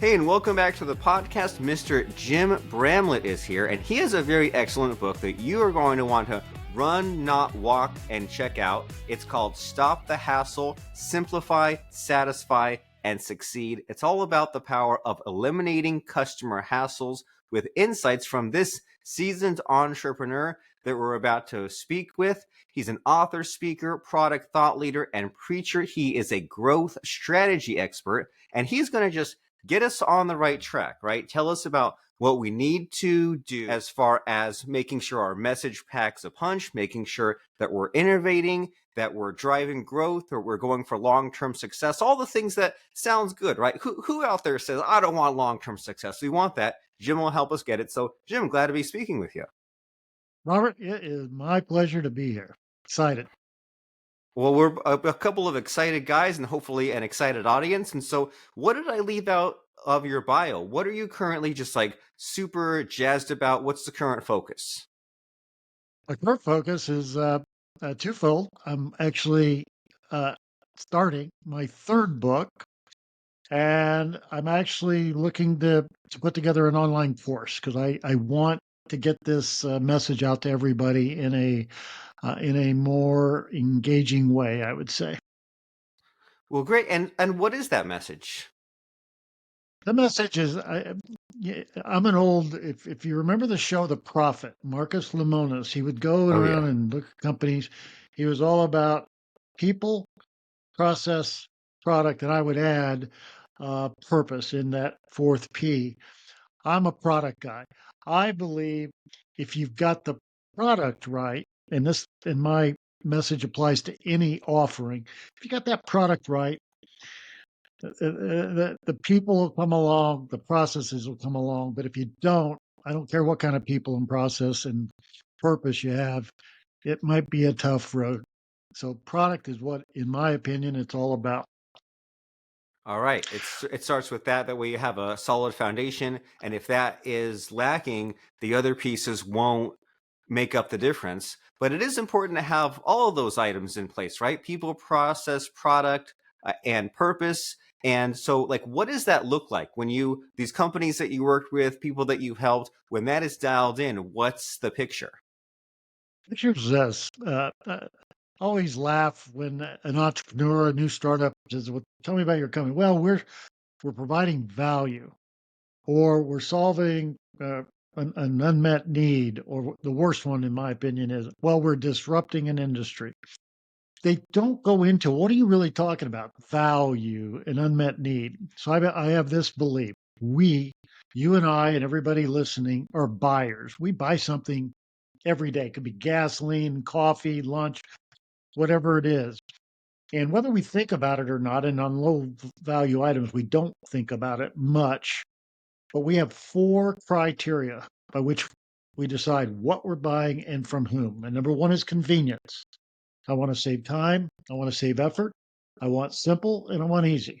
Hey, and welcome back to the podcast. Mr. Jim Bramlett is here, and he has a very excellent book that you are going to want to run, not walk, and check out. It's called Stop the Hassle, Simplify, Satisfy, and Succeed. It's all about the power of eliminating customer hassles with insights from this seasoned entrepreneur that we're about to speak with. He's an author, speaker, product thought leader, and preacher. He is a growth strategy expert, and he's going to just get us on the right track, right? Tell us about what we need to do as far as making sure our message packs a punch, making sure that we're innovating, that we're driving growth, or we're going for long-term success, all the things that sounds good, right? Who out there says, I don't want long-term success? We want that. Jim will help us get it. So, Jim, glad to be speaking with you. Robert, it is my pleasure to be here. Excited. Well, we're a couple of excited guys and hopefully an excited audience. And so, what did I leave out of your bio? What are you currently just like super jazzed about? What's the current focus? My current focus is twofold. I'm actually starting my third book, and I'm actually looking to put together an online course because I want to get this message out to everybody in a more engaging way, I would say. Well, great. And what is that message? The message is I'm an old, if you remember the show The Prophet, Marcus Lemonis, he would go Oh around yeah. and look at companies. He was all about people, process, product, and I would add purpose in that fourth P. I'm a product guy. I believe if you've got the product right, and my message applies to any offering, if you got that product right, the people will come along, the processes will come along. But if you don't, I don't care what kind of people and process and purpose you have, it might be a tough road. So product is what, in my opinion, it's all about. All right. It starts with that. That way you have a solid foundation. And if that is lacking, the other pieces won't make up the difference. But it is important to have all of those items in place, right? People, process, product, and purpose. And so, like, what does that look like when these companies that you worked with, people that you've helped, when that is dialed in, what's the picture? Pictures this. Always laugh when an entrepreneur, a new startup says, "Well, tell me about your company." Well, we're providing value, or we're solving an unmet need, or the worst one, in my opinion, is, well, we're disrupting an industry. They don't go into what are you really talking about? Value and unmet need. So I have this belief. You and I and everybody listening are buyers. We buy something every day. It could be gasoline, coffee, lunch, whatever it is. And whether we think about it or not, and on low value items, we don't think about it much. But we have four criteria by which we decide what we're buying and from whom. And number one is convenience. I want to save time. I want to save effort. I want simple and I want easy.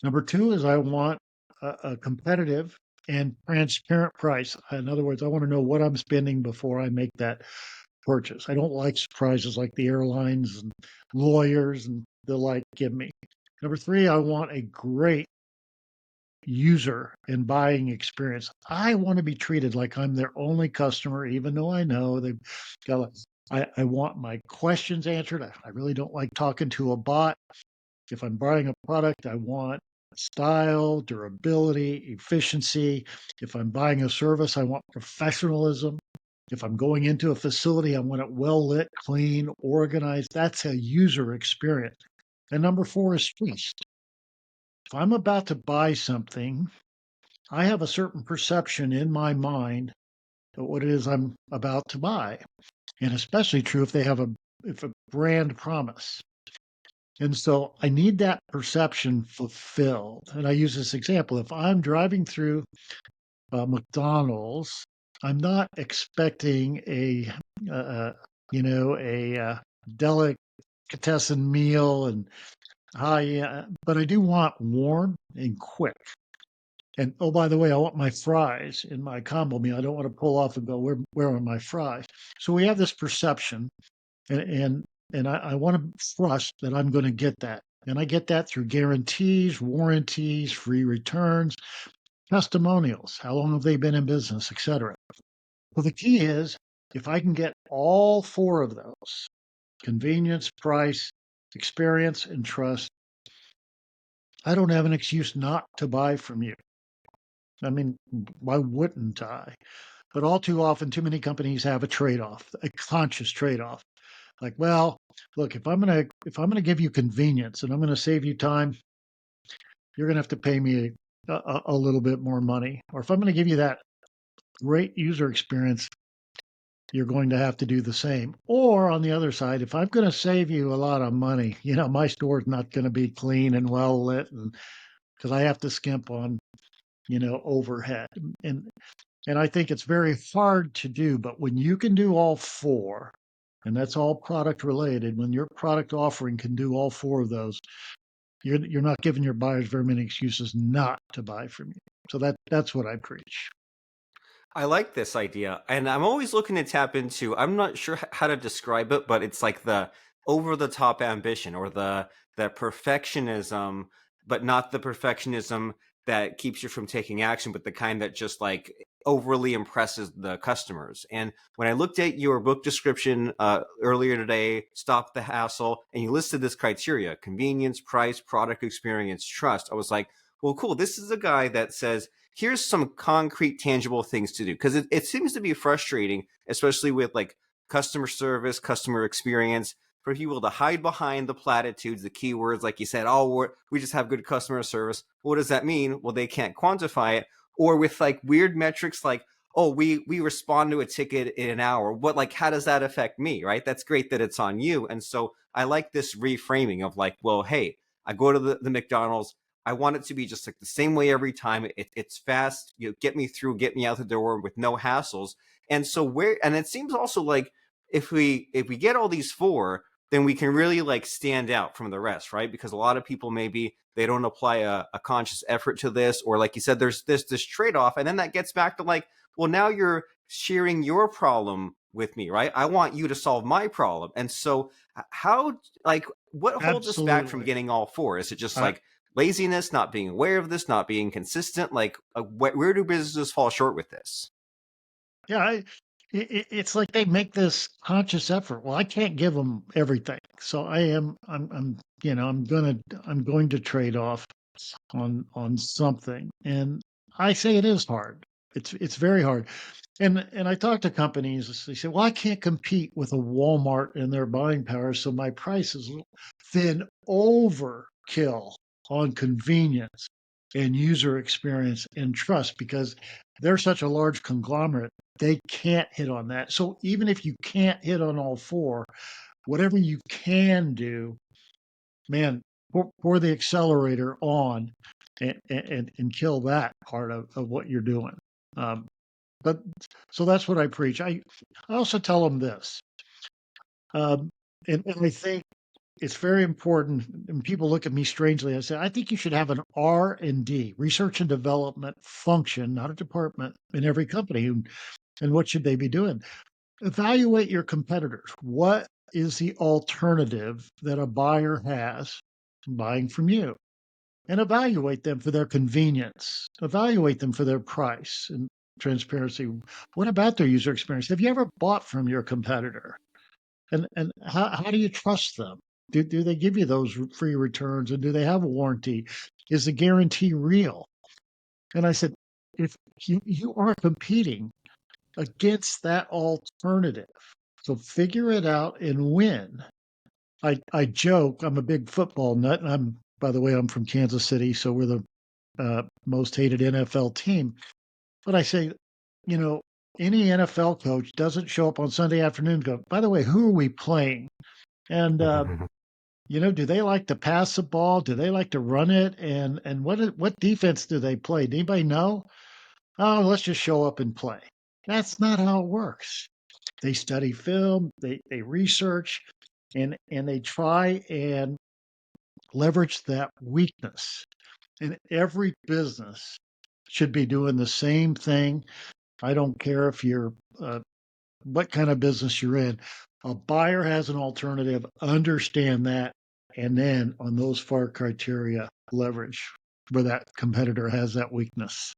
Number two is I want a competitive and transparent price. In other words, I want to know what I'm spending before I make that purchase. I don't like surprises like the airlines and lawyers and the like give me. Number three, I want a great user and buying experience. I want to be treated like I'm their only customer, even though I know they've got. I want my questions answered. I really don't like talking to a bot. If I'm buying a product, I want style, durability, efficiency. If I'm buying a service, I want professionalism. If I'm going into a facility, I want it well lit, clean, organized. That's a user experience. And number four is feast. If I'm about to buy something, I have a certain perception in my mind of what it is I'm about to buy. And especially true if they have a brand promise. And so I need that perception fulfilled. And I use this example. If I'm driving through McDonald's, I'm not expecting uh, a delicatessen meal and but I do want warm and quick. And oh, by the way, I want my fries in my combo meal. I don't want to pull off and go, where are my fries? So we have this perception, and and I want to trust that I'm going to get that. And I get that through guarantees, warranties, free returns, testimonials, how long have they been in business, etc. Well, the key is if I can get all four of those, convenience, price, experience, and trust, I don't have an excuse not to buy from you. I mean, why wouldn't I? But all too often, too many companies have a trade-off, a conscious trade-off. Like, well, look, if I'm gonna give you convenience and I'm gonna save you time, you're gonna have to pay me a little bit more money. Or if I'm gonna give you that great user experience, you're going to have to do the same. Or on the other side, if I'm going to save you a lot of money, my store's not going to be clean and well lit, and because I have to skimp on, overhead. And and I think it's very hard to do, but when you can do all four, and that's all product related, when your product offering can do all four of those, you're not giving your buyers very many excuses not to buy from you. So that's what I preach. I like this idea, and I'm always looking to tap into. I'm not sure how to describe it, but it's like the over the top ambition or the perfectionism, but not the perfectionism that keeps you from taking action, but the kind that just like overly impresses the customers. And when I looked at your book description earlier today, Stop the Hassle, and you listed this criteria: convenience, price, product experience, trust. I was like, well, cool. This is a guy that says, here's some concrete, tangible things to do. Because it seems to be frustrating, especially with like customer service, customer experience, for people to hide behind the platitudes, the keywords, like you said, oh, we just have good customer service. What does that mean? Well, they can't quantify it. Or with like weird metrics like, oh, we respond to a ticket in an hour. What, like, how does that affect me, right? That's great that it's on you. And so I like this reframing of like, well, hey, I go to the McDonald's. I want it to be just like the same way every time. It's fast, get me through, get me out the door with no hassles. And so and it seems also like if we get all these four, then we can really like stand out from the rest, right? Because a lot of people maybe they don't apply a conscious effort to this, or like you said, there's this trade-off, and then that gets back to like, well, now you're sharing your problem with me, right? I want you to solve my problem. And so how, like, what holds us back from Absolutely. getting all four? Is it just I, like laziness, not being aware of this, not being consistent? Like, where do businesses fall short with this? Yeah, it's like they make this conscious effort. Well, I can't give them everything, so I'm going to trade off on something, and I say it is hard. It's very hard, and I talk to companies. They say, "Well, I can't compete with a Walmart and their buying power, so my price is then overkill on convenience and user experience and trust because they're such a large conglomerate, they can't hit on that. So even if you can't hit on all four, whatever you can do, man, pour the accelerator on and kill that part of what you're doing. Um, but so that's what I preach. I also tell them this, um, and I think it's very important. And people look at me strangely. I say, I think you should have an R&D, research and development function, not a department in every company. And what should they be doing? Evaluate your competitors. What is the alternative that a buyer has buying from you? And evaluate them for their convenience. Evaluate them for their price and transparency. What about their user experience? Have you ever bought from your competitor? And how do you trust them? Do they give you those free returns and do they have a warranty? Is the guarantee real? And I said, if you are competing against that alternative, so figure it out and win. I joke, I'm a big football nut, and by the way, I'm from Kansas City, so we're the most hated NFL team. But I say, you know, any NFL coach doesn't show up on Sunday afternoon and go, by the way, who are we playing? And do they like to pass the ball? Do they like to run it? And what defense do they play? Do anybody know? Oh, let's just show up and play. That's not how it works. They study film, they research, and they try and leverage that weakness. And every business should be doing the same thing. I don't care if you're what kind of business you're in. A buyer has an alternative. Understand that and then on those 4 criteria, leverage where that competitor has that weakness.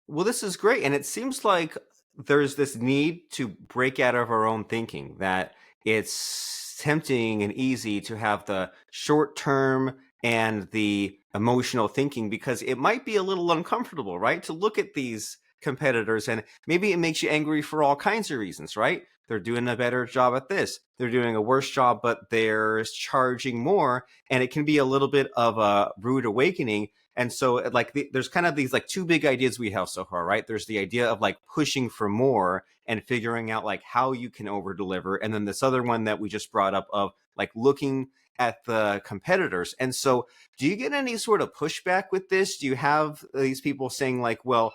Well, this is great. And it seems like there's this need to break out of our own thinking, that it's tempting and easy to have the short term and the emotional thinking because it might be a little uncomfortable, right? To look at these competitors and maybe it makes you angry for all kinds of reasons, right? They're doing a better job at this. They're doing a worse job, but they're charging more. And it can be a little bit of a rude awakening, and so like there's kind of these like two big ideas we have so far, right? There's the idea of like pushing for more and figuring out like how you can over deliver. And then this other one that we just brought up of like looking at the competitors. And so do you get any sort of pushback with this? Do you have these people saying like, well,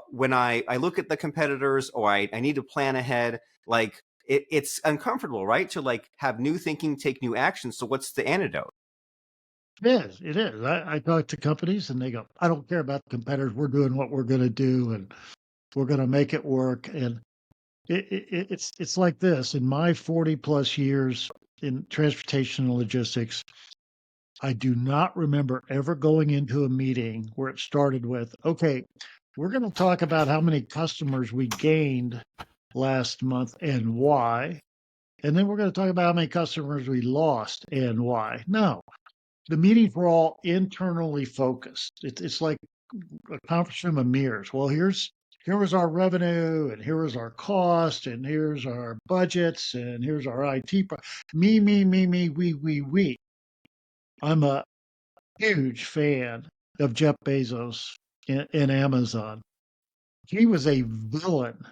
when I look at the competitors or I need to plan ahead, like it's uncomfortable, right? To like have new thinking, take new action. So what's the antidote? It is. It is. I talk to companies and they go, I don't care about the competitors. We're doing what we're going to do and we're going to make it work. And it's like this. In my 40 plus years in transportation and logistics, I do not remember ever going into a meeting where it started with, okay, we're going to talk about how many customers we gained last month and why. And then we're going to talk about how many customers we lost and why. No, the meetings were all internally focused. It's like a conference room of mirrors. Well, here was our revenue, and here was our cost, and here's our budgets, and here's our IT. Me, we. I'm a huge fan of Jeff Bezos in Amazon. He was a villain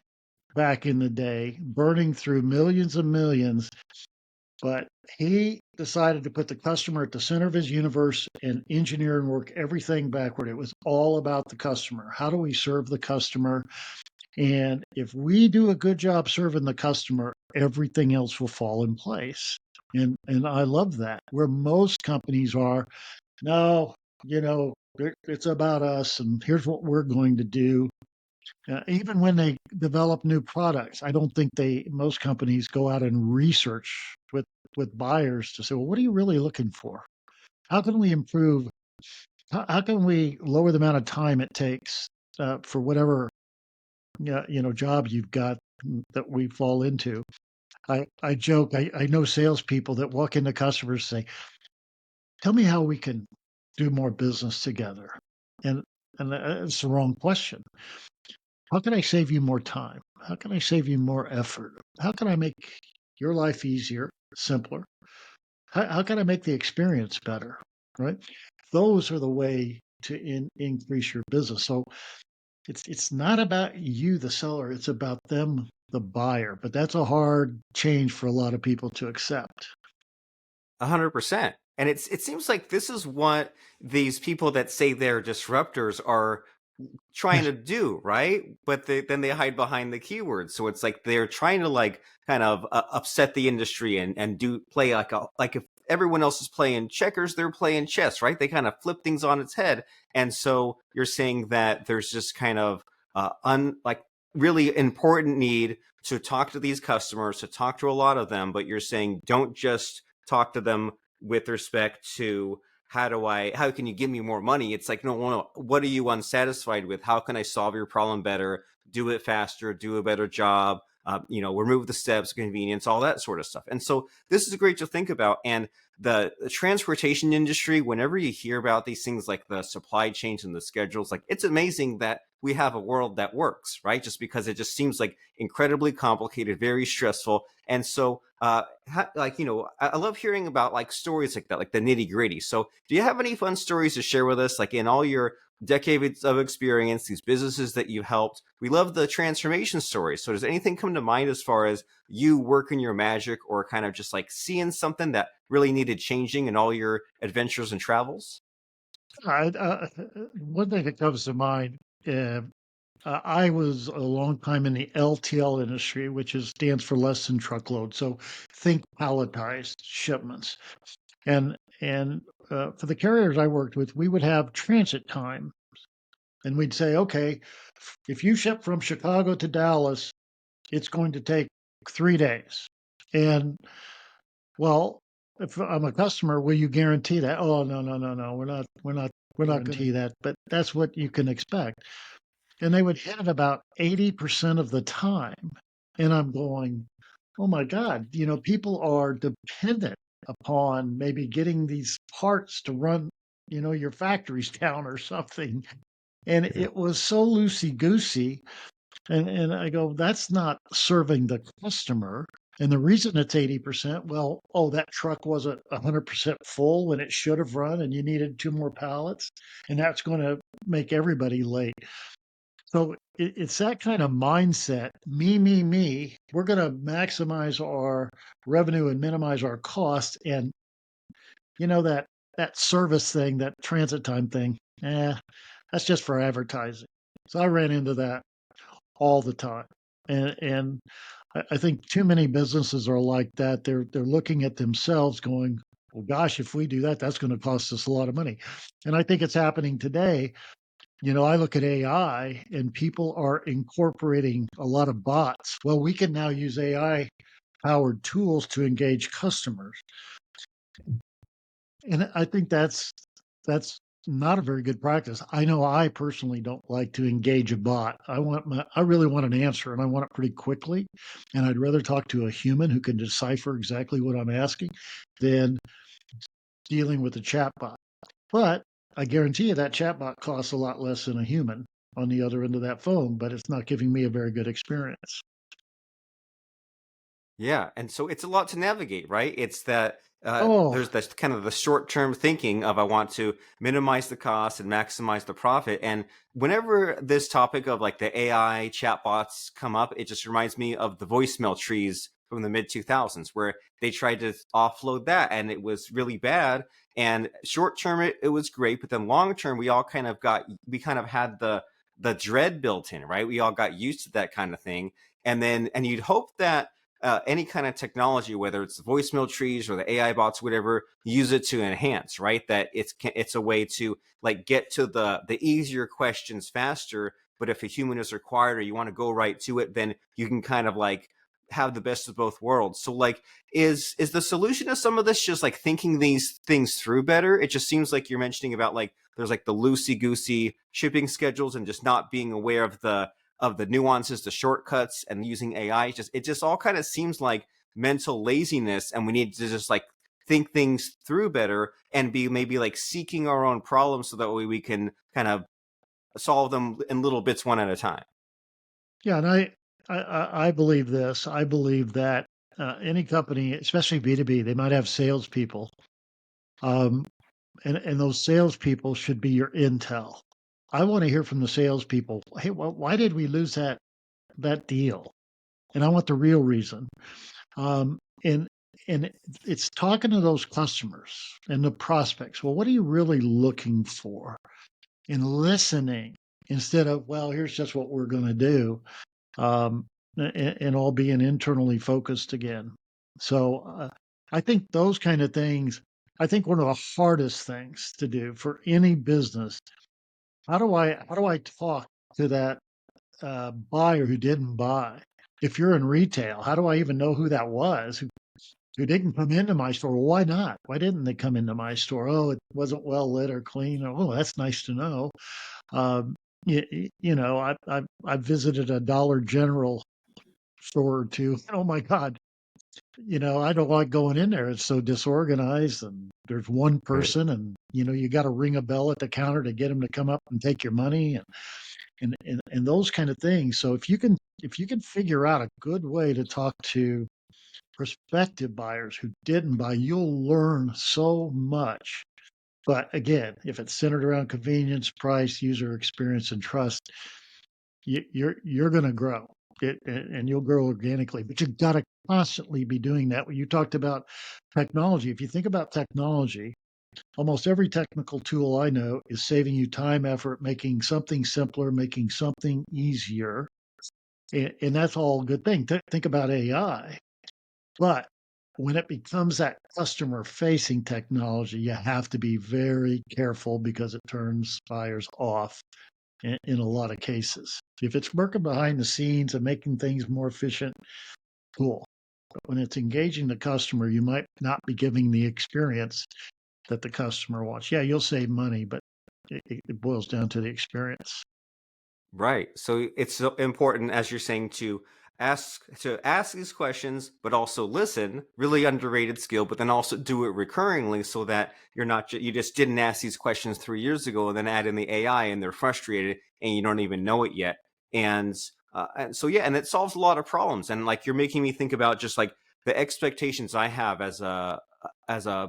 back in the day, burning through millions and millions, but he decided to put the customer at the center of his universe and engineer and work everything backward. It was all about the customer. How do we serve the customer? And if we do a good job serving the customer, everything else will fall in place. And I love that. Where most companies are, no, it's about us and here's what we're going to do. Even when they develop new products, I don't think most companies go out and research with buyers to say, well, what are you really looking for? How can we improve? How can we lower the amount of time it takes for whatever job you've got that we fall into? I joke. I know salespeople that walk into customers and say, "Tell me how we can do more business together," and it's the wrong question. How can I save you more time? How can I save you more effort? How can I make your life easier, simpler? How can I make the experience better? Right? Those are the way to increase your business. So it's not about you, the seller. It's about them, the buyer. But that's a hard change for a lot of people to accept. 100%. And it seems like this is what these people that say they're disruptors are trying to do, right? But then they hide behind the keywords. So it's like they're trying to like kind of upset the industry and do play like if everyone else is playing checkers, they're playing chess, right? They kind of flip things on its head. And so you're saying that there's just kind of like really important need to talk to these customers, to talk to a lot of them, but you're saying don't just talk to them with respect to how can you give me more money? It's like, no, what are you unsatisfied with? How can I solve your problem better, do it faster, do a better job, remove the steps, convenience, all that sort of stuff. And so this is great to think about. And the transportation industry, whenever you hear about these things like the supply chains and the schedules, like it's amazing that we have a world that works, right? Just because it just seems like incredibly complicated, very stressful. And so, I love hearing about like stories like that, like the nitty gritty. So, do you have any fun stories to share with us, like in all your decades of experience, these businesses that you helped? We love the transformation stories. So, does anything come to mind as far as you working your magic or kind of just like seeing something that really needed changing in all your adventures and travels? One thing that comes to mind. Uh, I was a long time in the LTL industry, which stands for less than truckload. So think palletized shipments. And for the carriers I worked with, we would have transit time, and we'd say, okay, if you ship from Chicago to Dallas, it's going to take 3 days. And well, if I'm a customer, will you guarantee that? Oh, no, no, no, no. We're not going to guarantee that, but that's what you can expect. And they would hit it about 80% of the time. And I'm going, oh my God, people are dependent upon maybe getting these parts to run, your factories down or something. And Yeah. it was so loosey goosey. And I go, that's not serving the customer. And the reason it's 80%, well, oh, that truck wasn't 100% full when it should have run, and you needed two more pallets. And that's going to make everybody late. So it's that kind of mindset, me, me, me. We're going to maximize our revenue and minimize our cost. And that service thing, that transit time thing, that's just for advertising. So I ran into that all the time. And I think too many businesses are like that. They're looking at themselves going, well, gosh, if we do that, that's going to cost us a lot of money. And I think it's happening today. I look at AI and people are incorporating a lot of bots. Well, we can now use AI powered tools to engage customers. And I think that's not a very good practice. I know I personally don't like to engage a bot. I really want an answer and I want it pretty quickly. And I'd rather talk to a human who can decipher exactly what I'm asking than dealing with a chatbot. But I guarantee you that chatbot costs a lot less than a human on the other end of that phone, but it's not giving me a very good experience. Yeah, and so it's a lot to navigate, right? It's that Oh, there's this kind of the short-term thinking of I want to minimize the cost and maximize the profit. And whenever this topic of like the AI chatbots come up, it just reminds me of the voicemail trees from the mid 2000s, where they tried to offload that, and it was really bad. And short term, it was great, but then long term, we kind of had the dread built in, right? We all got used to that kind of thing, and you'd hope that any kind of technology, whether it's the voicemail trees or the AI bots, whatever, use it to enhance, right? That it's a way to like get to the easier questions faster. But if a human is required or you want to go right to it, then you can kind of like have the best of both worlds. So like, is the solution to some of this just like thinking these things through better? It just seems like you're mentioning about like there's like the loosey goosey shipping schedules and just not being aware of the nuances, the shortcuts, and using AI. It just all kind of seems like mental laziness, and we need to just like think things through better and be maybe like seeking our own problems so that way we can kind of solve them in little bits one at a time. yeah, and I believe this. I believe that any company, especially B2B, they might have salespeople, um, and those salespeople should be your intel. I want to hear from the salespeople. Hey, why did we lose that deal? And I want the real reason. Um, and and it's talking to those customers and the prospects. Well, what are you really looking for? And listening instead of, well, here's just what we're going to do, and all being internally focused again. So I think those kind of things. I think one of the hardest things to do for any business. How do I talk to that buyer who didn't buy? If you're in retail, how do I even know who that was who didn't come into my store? Well, why not? Why didn't they come into my store? Oh, it wasn't well lit or clean. Oh, that's nice to know. Um, I've visited a Dollar General store or two. Oh my God, I don't like going in there. It's so disorganized, and there's one Right. person, and you got to ring a bell at the counter to get them to come up and take your money, and those kind of things. So if you can figure out a good way to talk to prospective buyers who didn't buy, you'll learn so much. But again, if it's centered around convenience, price, user experience, and trust, you're going to grow and you'll grow organically. But you've got to constantly be doing that. When you talked about technology, if you think about technology, almost every technical tool I know is saving you time, effort, making something simpler, making something easier, and that's all a good thing. Think about AI. But when it becomes that customer facing technology, you have to be very careful because it turns buyers off in a lot of cases. If it's working behind the scenes and making things more efficient, cool. But when it's engaging the customer, you might not be giving the experience that the customer wants. Yeah, you'll save money, but it boils down to the experience. Right. So it's so important, as you're saying, to ask these questions, but also listen. Really underrated skill, but then also do it recurringly, so that you're not you just didn't ask these questions 3 years ago, and then add in the AI, and they're frustrated, and you don't even know it yet. And so yeah, and it solves a lot of problems. And like you're making me think about just like the expectations I have as a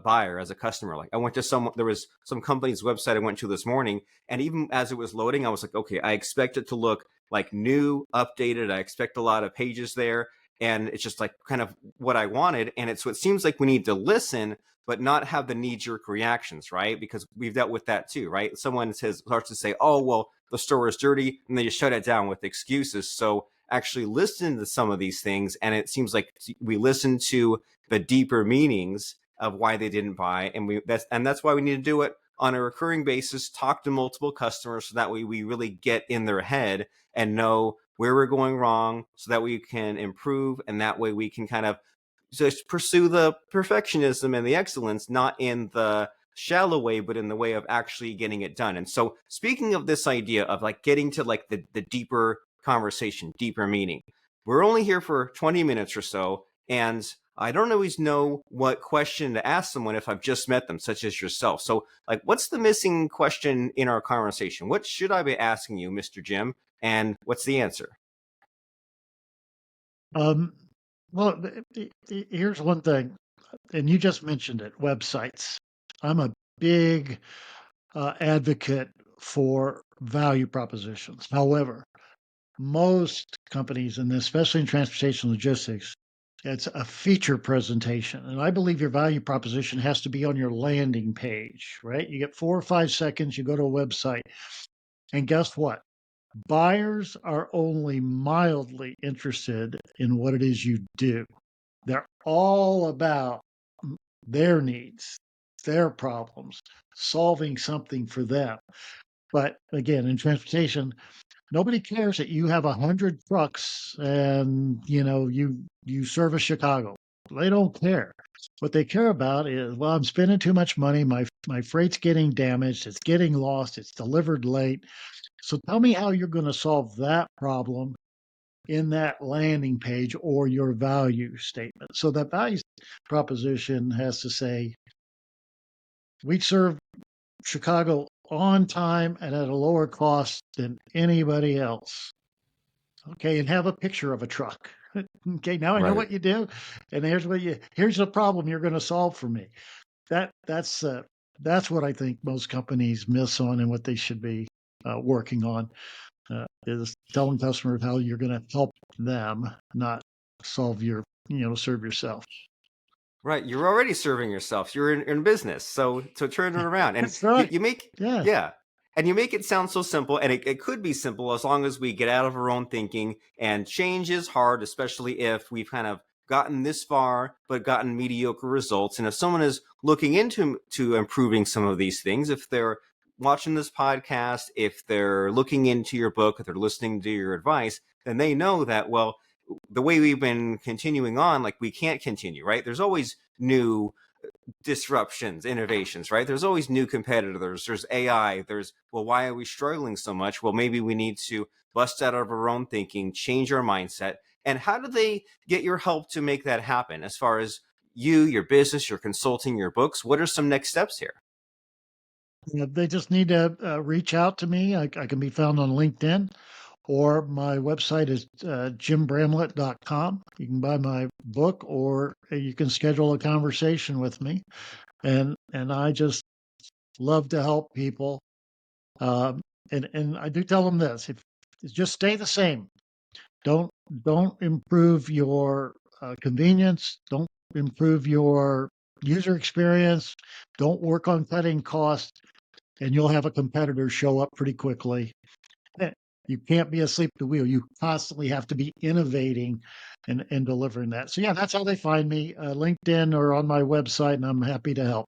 buyer, as a customer. Like I went to there was some company's website I went to this morning, and even as it was loading, I was like, okay, I expect it to look like new, updated. I expect a lot of pages there. And it's just like kind of what I wanted. And so it seems like we need to listen, but not have the knee jerk reactions, right? Because we've dealt with that too, right? Someone starts to say, oh, well, the store is dirty, and they just shut it down with excuses. So actually listen to some of these things. And it seems like we listen to the deeper meanings of why they didn't buy. And that's why we need to do it on a recurring basis, talk to multiple customers, so that way we really get in their head and know where we're going wrong, so that we can improve. And that way we can kind of just pursue the perfectionism and the excellence, not in the shallow way, but in the way of actually getting it done. And so speaking of this idea of like getting to like the deeper conversation, deeper meaning, we're only here for 20 minutes or so. And I don't always know what question to ask someone if I've just met them, such as yourself. So, like, what's the missing question in our conversation? What should I be asking you, Mr. Jim? And what's the answer? Um, well, here's one thing, and you just mentioned it, websites. I'm a big advocate for value propositions. However, most companies, and especially in transportation logistics, it's a feature presentation. And I believe your value proposition has to be on your landing page, right? You get 4 or 5 seconds, you go to a website, and guess what? Buyers are only mildly interested in what it is you do. They're all about their needs, their problems, solving something for them. But again, in transportation, nobody cares that you have 100 trucks and you service Chicago. They don't care. What they care about is, well, I'm spending too much money. My freight's getting damaged. It's getting lost. It's delivered late. So tell me how you're going to solve that problem in that landing page or your value statement. So that value proposition has to say, we serve Chicago on time and at a lower cost than anybody else. Okay, and have a picture of a truck. Okay, now I know Right. what you do, and here's the problem you're going to solve for me. That's what I think most companies miss on, and what they should be working on is telling customers how you're going to help them, not serve yourself. Right. You're already serving yourself. You're in business. So turn it around. And That's you, right. you make, Yeah. yeah. And you make it sound so simple. And it could be simple, as long as we get out of our own thinking. And change is hard, especially if we've kind of gotten this far, but gotten mediocre results. And if someone is looking into to improving some of these things, if they're watching this podcast, if they're looking into your book, if they're listening to your advice, then they know that, well, the way we've been continuing on, like we can't continue, right? There's always new disruptions, innovations, right? There's always new competitors. There's AI. Well, why are we struggling so much? Well, maybe we need to bust out of our own thinking, change our mindset. And how do they get your help to make that happen? As far as you, your business, your consulting, your books, what are some next steps here? They just need to reach out to me. I can be found on LinkedIn, or my website is jimbramlett.com. You can buy my book, or you can schedule a conversation with me. And I just love to help people. Um, and I do tell them this: if just stay the same. Don't don't improve your convenience. Don't improve your user experience. Don't work on cutting costs, and you'll have a competitor show up pretty quickly. You can't be asleep at the wheel. You constantly have to be innovating and delivering that. So yeah, that's how they find me, LinkedIn or on my website, and I'm happy to help.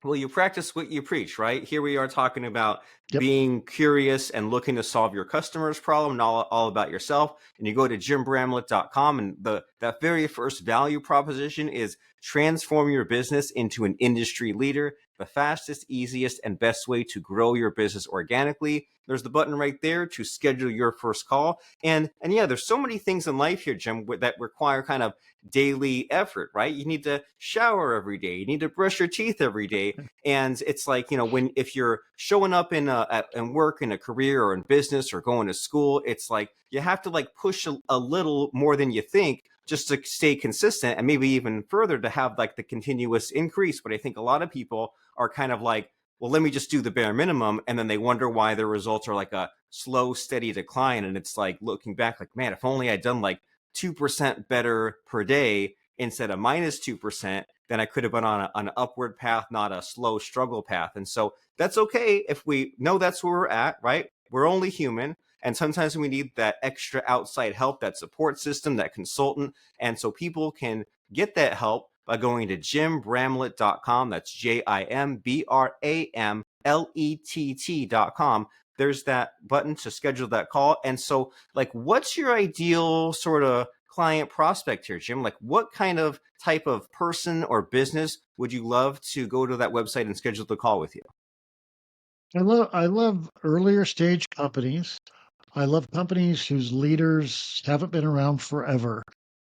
Well, you practice what you preach, right? Here we are talking about Yep. being curious and looking to solve your customer's problem, not all about yourself. And you go to jimbramlett.com, and that very first value proposition is transform your business into an industry leader. The fastest, easiest, and best way to grow your business organically. There's the button right there to schedule your first call. And yeah, there's so many things in life here, Jim, that require kind of daily effort, right? You need to shower every day. You need to brush your teeth every day. And it's like, when if you're showing up in work, in a career, or in business, or going to school, it's like you have to like push a little more than you think just to stay consistent, and maybe even further to have like the continuous increase. But I think a lot of people are kind of like, well, let me just do the bare minimum, and then they wonder why their results are like a slow, steady decline. And it's like looking back, like, man, if only I'd done like 2% better per day instead of -2%, then I could have been on an upward path, not a slow struggle path. And so that's okay if we know that's where we're at, right? We're only human. And sometimes we need that extra outside help, that support system, that consultant. And so people can get that help by going to jimbramlett.com. That's JIMBRAMLETT.com. There's that button to schedule that call. And so, like, what's your ideal sort of client prospect here, Jim? Like, what kind of type of person or business would you love to go to that website and schedule the call with you? I love earlier stage companies. I love companies whose leaders haven't been around forever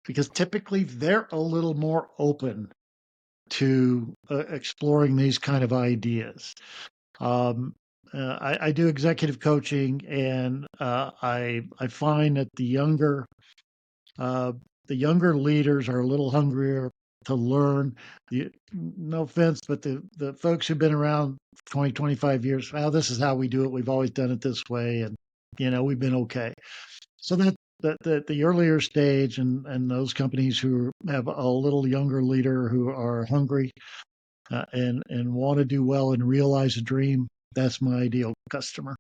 because typically they're a little more open to exploring these kind of ideas. Um, I do executive coaching, and I find that uh, the younger leaders are a little hungrier to learn. No offense, but the folks who've been around 20, 25 years, well, this is how we do it. We've always done it this way, and we've been okay. So the earlier stage and those companies who have a little younger leader who are hungry and want to do well and realize a dream, that's my ideal customer.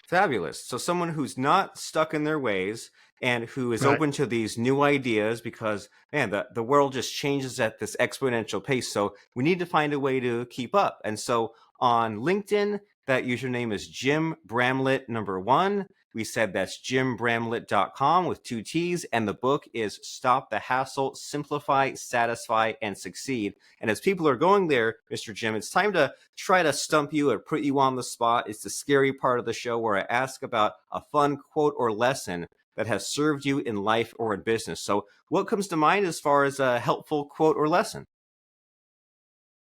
Fabulous. So someone who's not stuck in their ways and who is Right. open to these new ideas, because man, the world just changes at this exponential pace. So we need to find a way to keep up. And so on LinkedIn, that username is Jim Bramlett number one. We said that's jimbramlett.com with two T's. And the book is Stop the Hassle, Simplify, Satisfy, and Succeed. And as people are going there, Mr. Jim, it's time to try to stump you or put you on the spot. It's the scary part of the show where I ask about a fun quote or lesson that has served you in life or in business. So, what comes to mind as far as a helpful quote or lesson?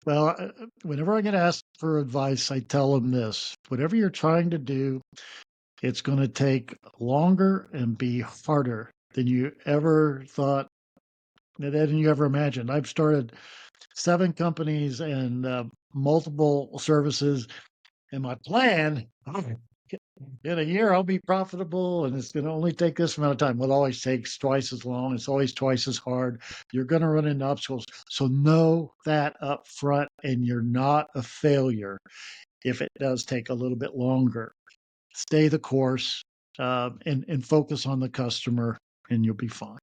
Well, whenever I get asked for advice, I tell them this: whatever you're trying to do, it's going to take longer and be harder than you ever thought, than you ever imagined. I've started 7 companies and multiple services, and my plan, in a year, I'll be profitable, and it's going to only take this amount of time. Well, it always takes twice as long. It's always twice as hard. You're going to run into obstacles. So know that up front, and you're not a failure if it does take a little bit longer. Stay the course, and focus on the customer, and you'll be fine.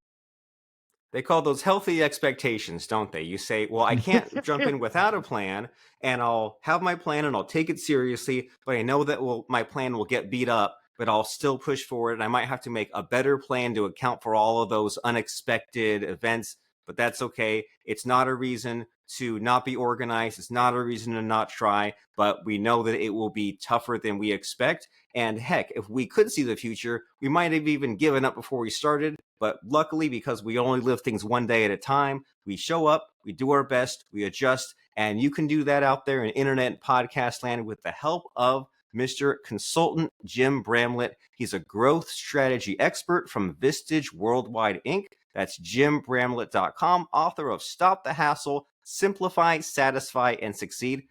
They call those healthy expectations, don't they? You say, well, I can't jump in without a plan, and I'll have my plan and I'll take it seriously, but I know that my plan will get beat up, but I'll still push forward. And I might have to make a better plan to account for all of those unexpected events, but that's okay. It's not a reason to not be organized. It's not a reason to not try, but we know that it will be tougher than we expect. And heck, if we could see the future, we might have even given up before we started. But luckily, because we only live things one day at a time, we show up, we do our best, we adjust, and you can do that out there in internet and podcast land with the help of Mr. Consultant Jim Bramlett. He's a growth strategy expert from Vistage Worldwide Inc. That's jimbramlett.com, author of Stop the Hassle, Simplify, Satisfy, and Succeed.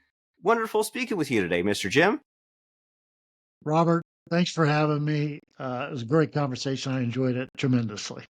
Wonderful speaking with you today, Mr. Jim. Robert, thanks for having me. It was a great conversation. I enjoyed it tremendously.